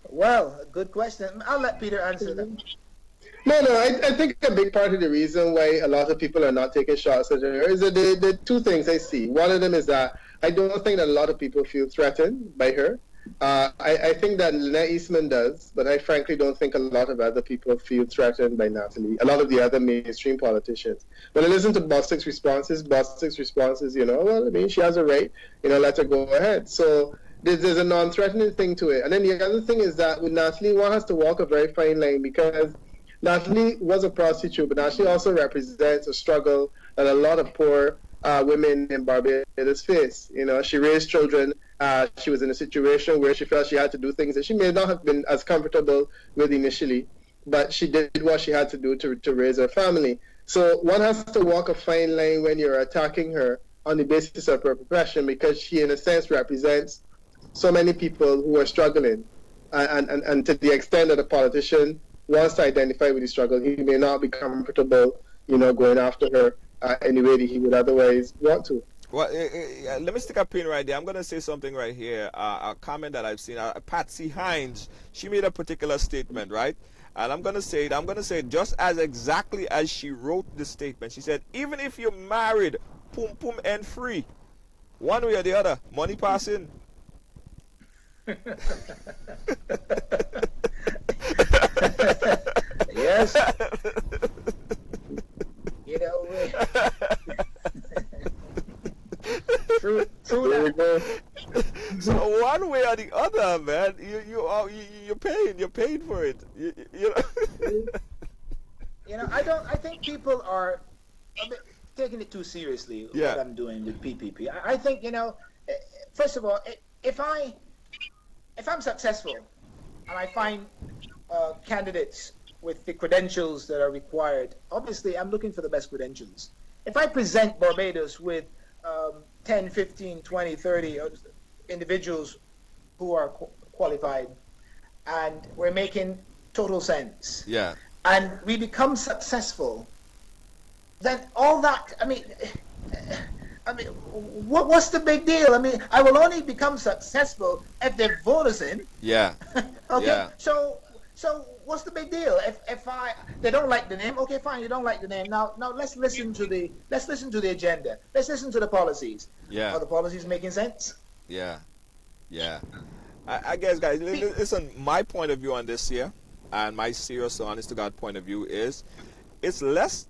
Well, good question. I'll let Peter answer that. No, I think a big part of the reason why a lot of people are not taking shots at her is that the two things I see. One of them is that I don't think that a lot of people feel threatened by her. I think that Lynette Eastman does, but I frankly don't think a lot of other people feel threatened by Natalie. A lot of the other mainstream politicians. When I listen to Bostic's responses, you know, well, I mean, she has a right, you know, let her go ahead. So there's a non-threatening thing to it. And then the other thing is that with Natalie, one has to walk a very fine line, because Natalie was a prostitute, but Natalie also represents a struggle that a lot of poor women in Barbados face. You know, she raised children. She was in a situation where she felt she had to do things that she may not have been as comfortable with initially, but she did what she had to do to raise her family. So one has to walk a fine line when you're attacking her on the basis of her profession, because she, in a sense, represents so many people who are struggling. And to the extent that a politician wants to identify with the struggle, he may not be comfortable, you know, going after her in the way that he would otherwise want to. Well, let me stick a pin right there. I'm going to say something right here. A comment that I've seen. Patsy Hines, she made a particular statement, right? And I'm going to say it just as exactly as she wrote the statement. She said, even if you're married, pum pum and free, one way or the other, money passing. Yes. You know, true that. So one way or the other, man, you're paying for it. You know. You know, I think people are taking it too seriously. Yeah. What I'm doing with PPP. I think first of all, if I'm successful and I find candidates with the credentials that are required, obviously I'm looking for the best credentials. If I present Barbados with 10, 15, 20, 30 individuals who are qualified, and we're making total sense, Yeah. and we become successful, then all that, what's the big deal? I will only become successful if they vote us in. Yeah. Okay. Yeah. So what's the big deal? If they don't like the name, okay, fine, you don't like the name. Now let's listen to the agenda. Let's listen to the policies. Yeah. Are the policies making sense? Yeah. Yeah. I guess, guys, listen, my point of view on this here, and my serious, honest to God point of view is, it's less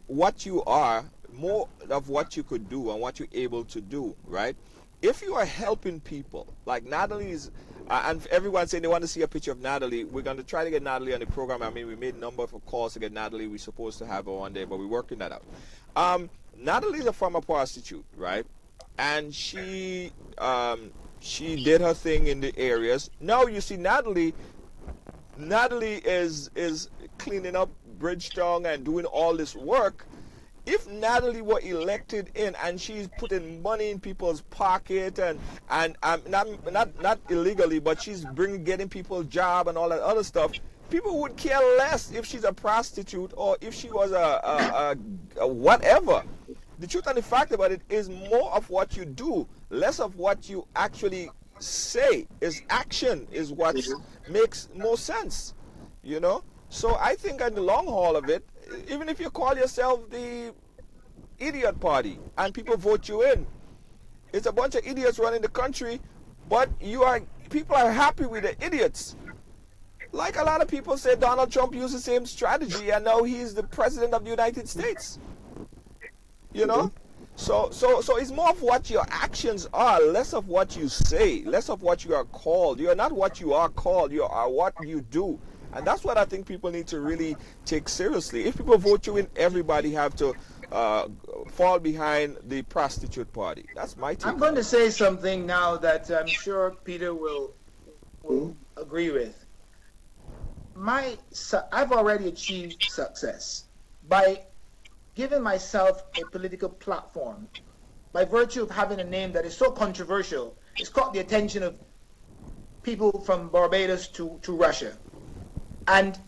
what you are, more of what you could do and what you're able to do, right? If you are helping people, like Natalie's, and everyone's saying they want to see a picture of Natalie, we're going to try to get Natalie on the program. I mean, we made a number of calls to get Natalie. We're supposed to have her one day, but we're working that out. Natalie's a former prostitute, right? And she did her thing in the areas. Now you see Natalie is cleaning up Bridgetown and doing all this work. If Natalie were elected in and she's putting money in people's pocket and not illegally, but she's getting people a job and all that other stuff, people would care less if she's a prostitute or if she was a whatever. The truth and the fact about it is more of what you do, less of what you actually say. Is action is what makes more sense, you know? So I think in the long haul of it, even if you call yourself the idiot party and people vote you in, it's a bunch of idiots running the country, but people are happy with the idiots. Like a lot of people say Donald Trump used the same strategy and now he's the president of the United States. You know? So it's more of what your actions are, less of what you say, less of what you are called. You are not what you are called, you are what you do. And that's what I think people need to really take seriously. If people vote you in, everybody have to fall behind the prostitute party. That's my take. I'm going to say something now that I'm sure Peter will agree with. I've already achieved success by giving myself a political platform by virtue of having a name that is so controversial. It's caught the attention of people from Barbados to Russia. And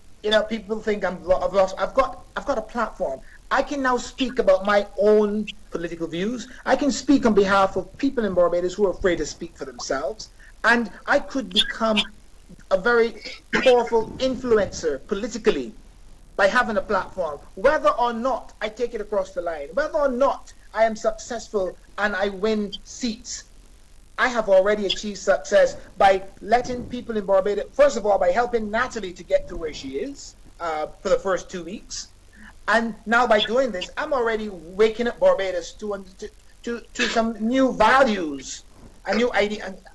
people think I've lost. I've got a platform. I can now speak about my own political views. I can speak on behalf of people in Barbados who are afraid to speak for themselves. And I could become a very powerful influencer politically by having a platform, whether or not I take it across the line, whether or not I am successful and I win seats. I have already achieved success by letting people in Barbados, first of all, by helping Natalie to get to where she is for the first 2 weeks. And now by doing this, I'm already waking up Barbados to some new values and new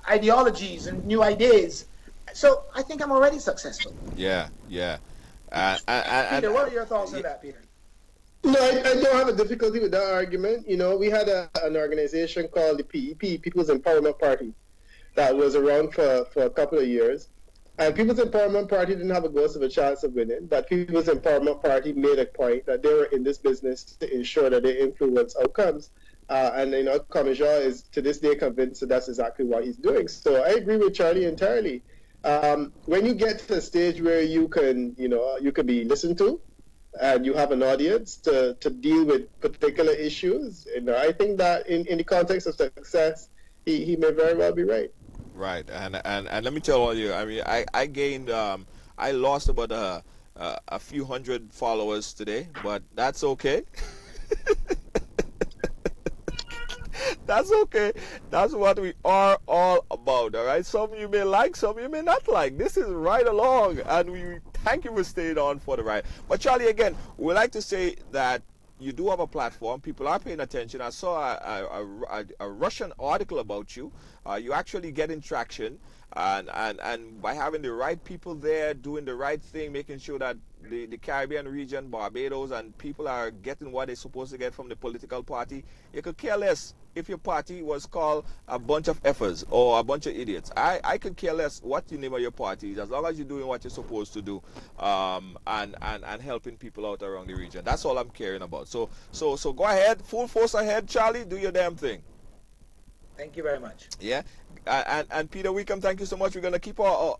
ideologies and new ideas. So I think I'm already successful. Yeah. Peter, what are your thoughts on that, Peter? No, I don't have a difficulty with that argument. We had an organization called the PEP, People's Empowerment Party, that was around for a couple of years. And People's Empowerment Party didn't have a ghost of a chance of winning, but People's Empowerment Party made a point that they were in this business to ensure that they influence outcomes. And Commissaire is to this day convinced that that's exactly what he's doing. So I agree with Charlie entirely. When you get to a stage where you can be listened to, and you have an audience to deal with particular issues, I think that in the context of success, he may very well be right. Right, and let me tell all you, I mean, I gained, I lost about a few hundred followers today, but that's okay. That's okay. That's what we are all about, all right? Some you may like, some you may not like. This is Ride Along, and we thank you for staying on for the ride. But Charlie, again, we like to say that you do have a platform. People are paying attention. I saw a Russian article about you. You actually getting traction, and by having the right people there, doing the right thing, making sure that the Caribbean region, Barbados, and people are getting what they're supposed to get from the political party, you could care less if your party was called a bunch of effers or a bunch of idiots. I could care less what the name of your party is, as long as you're doing what you're supposed to do, and helping people out around the region. That's all I'm caring about. So go ahead, full force ahead, Charlie. Do your damn thing. Thank you very much. Yeah. And Peter Wickham, thank you so much. We're going to keep our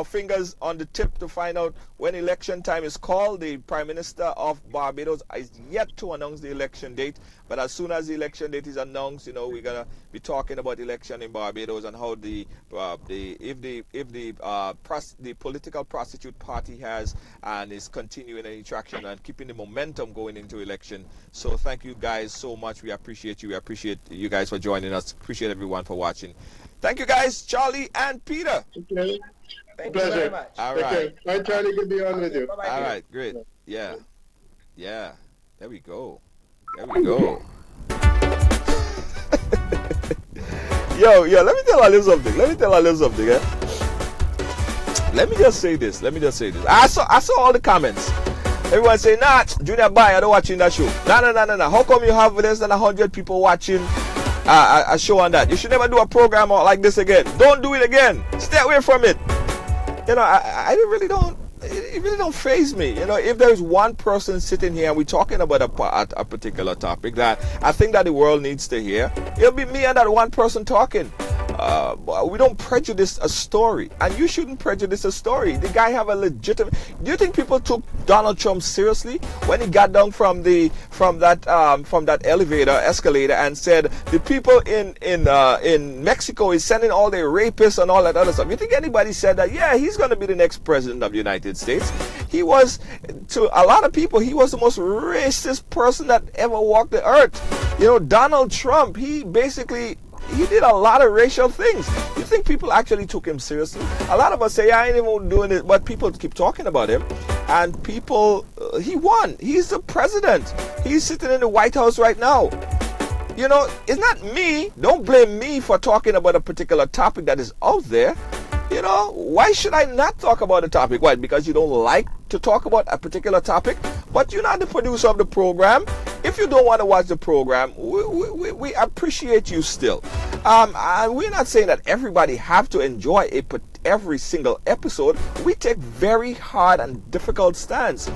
fingers on the tip to find out when election time is called. The Prime Minister of Barbados is yet to announce the election date, but as soon as the election date is announced, we're going to be talking about election in Barbados and how the political prostitute party has and is continuing any traction and keeping the momentum going into election. So thank you guys so much. We appreciate you. We appreciate you guys for joining us. Appreciate everyone for watching. Thank you guys, Charlie and Peter. Okay. Thank you very much. All right. All right, Charlie, good to be on with you. Bye-bye. All right, great. Yeah. There we go. Yo, let me tell you something. Eh? Let me just say this. I saw all the comments. Everyone say, nah, Junior Bye, I don't watching that show. No. How come you have less than 100 people watching a show on that? You should never do a program like this again. Don't do it again. Stay away from it. I really don't. It really don't faze me. If there's one person sitting here and we're talking about a particular topic that I think that the world needs to hear, it'll be me and that one person talking. We don't prejudice a story, and you shouldn't prejudice a story. The guy have a legitimate. Do you think people took Donald Trump seriously when he got down from that escalator and said the people in Mexico is sending all their rapists and all that other stuff? You think anybody said that? Yeah, he's going to be the next president of the United States. He was, to a lot of people, he was the most racist person that ever walked the earth. Donald Trump, he did a lot of racial things. You think people actually took him seriously? A lot of us say, I ain't even doing it, but people keep talking about him. And people, he won. He's the president. He's sitting in the White House right now. It's not me. Don't blame me for talking about a particular topic that is out there. Why should I not talk about a topic? Why? Because you don't like to talk about a particular topic? But you're not the producer of the program. If you don't want to watch the program, we appreciate you still. And we're not saying that everybody have to enjoy every single episode. We take very hard and difficult stands.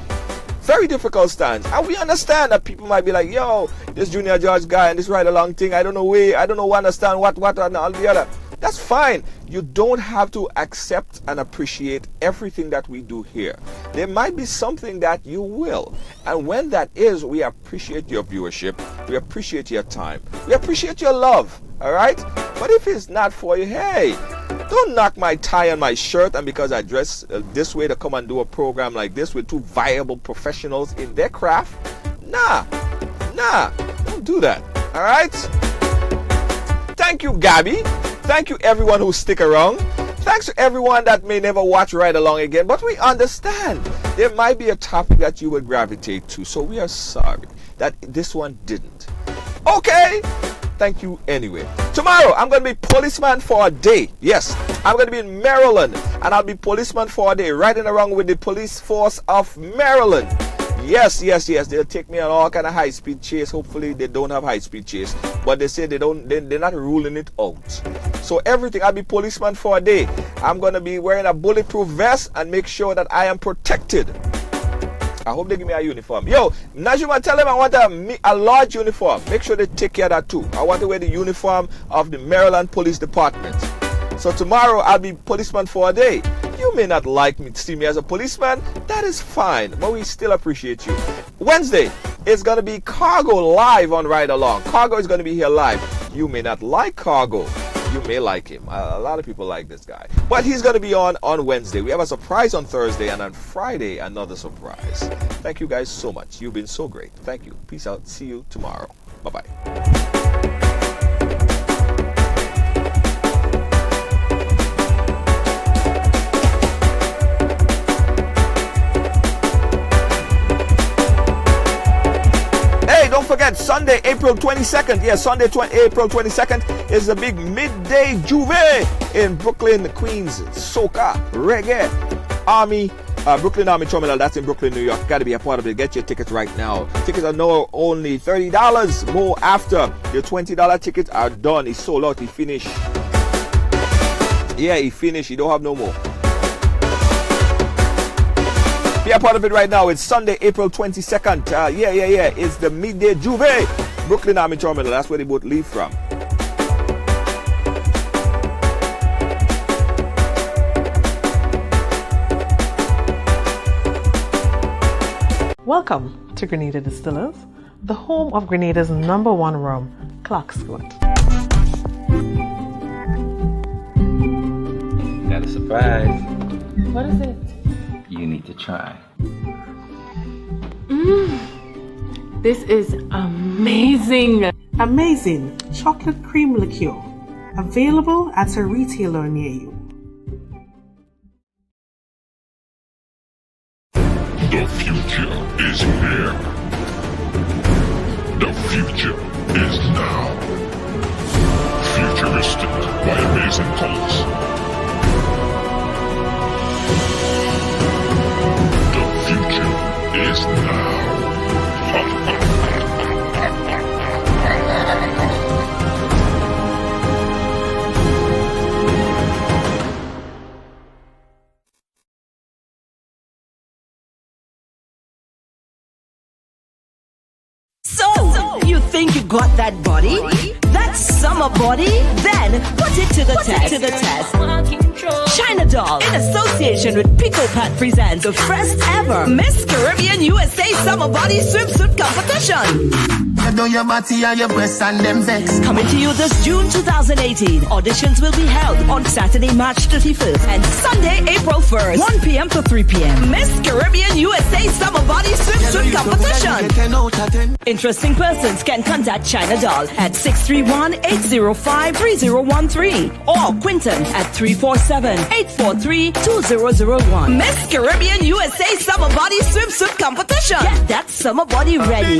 Very difficult stance. And we understand that people might be like, yo, this Junior George guy and this Ridealong thing, I don't know understand what and all the other. That's fine. You don't have to accept and appreciate everything that we do here. There might be something that you will. And when that is, we appreciate your viewership. We appreciate your time. We appreciate your love. All right? But if it's not for you, hey, don't knock my tie on my shirt and because I dress this way to come and do a program like this with two viable professionals in their craft. Nah, don't do that. All right? Thank you, Gabby. Thank you, everyone who stick around. Thanks to everyone that may never watch Ridealong again, but we understand there might be a topic that you would gravitate to, so we are sorry that this one didn't. Okay, thank you anyway. Tomorrow, I'm going to be policeman for a day. Yes, I'm going to be in Maryland, and I'll be policeman for a day, riding around with the police force of Maryland. Yes. They'll take me on all kind of high-speed chase. Hopefully, they don't have high-speed chase. But they say they're not ruling it out. So everything, I'll be policeman for a day. I'm going to be wearing a bulletproof vest and make sure that I am protected. I hope they give me a uniform. Yo, Najuma, tell them I want a large uniform. Make sure they take care of that too. I want to wear the uniform of the Maryland Police Department. So tomorrow, I'll be policeman for a day. You may not like me, see me as a policeman. That is fine, but we still appreciate you. Wednesday, it's going to be Cargo live on Ridealong. Cargo is going to be here live. You may not like Cargo. You may like him. A lot of people like this guy. But he's going to be on Wednesday. We have a surprise on Thursday, and on Friday, another surprise. Thank you guys so much. You've been so great. Thank you. Peace out. See you tomorrow. Bye-bye. Don't forget, Sunday, April 22nd. Yeah, Sunday, April 22nd is the big midday Juve in Brooklyn, Queens. Soca, reggae, army, Brooklyn Army Terminal, that's in Brooklyn, New York. Got to be a part of it. Get your tickets right now. Tickets are now only $30 more after your $20 tickets are done. It's sold out. He finished. Yeah, he finished. He don't have no more. Be a part of it right now. It's Sunday, April 22nd. Yeah. It's the Midday Juve. Brooklyn Army Terminal. That's where they both leave from. Welcome to Grenada Distillers, the home of Grenada's #1 rum, Clarkscourt. Got a surprise. What is it? You need to try. This is amazing. Amazing chocolate cream liqueur, available at a retailer near you. The future is here. The future is now. Futuristic by amazing colors. The future is now. So, you think you got that body? That summer body? Then put it to the test. China Doll, in association with Pico Pat, presents the first ever Miss Caribbean USA Summer Body Swimsuit Competition. You know your body and your breasts and them vex. Coming to you this June 2018. Auditions will be held on Saturday, March 31st and Sunday, April 1st, 1 p.m. to 3 p.m. Miss Caribbean USA Summer Body Swimsuit Competition. Interesting persons can contact China Doll at 631-805-3013 or Quinton at 347-843-2001. Miss Caribbean USA Summer Body Swimsuit Competition. Get that summer body ready.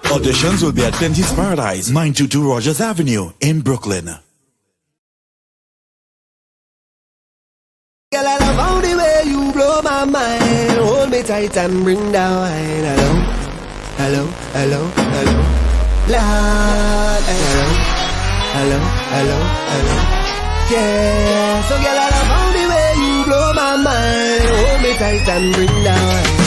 Auditions will be at Plenty's Paradise, 922 Rogers Avenue in Brooklyn. Girl, I love how the way you blow my mind. Hold me tight and bring down wine. Hello, Lord, hello. Yeah, so girl, I love how the way you blow my mind. Hold me tight and bring down wine.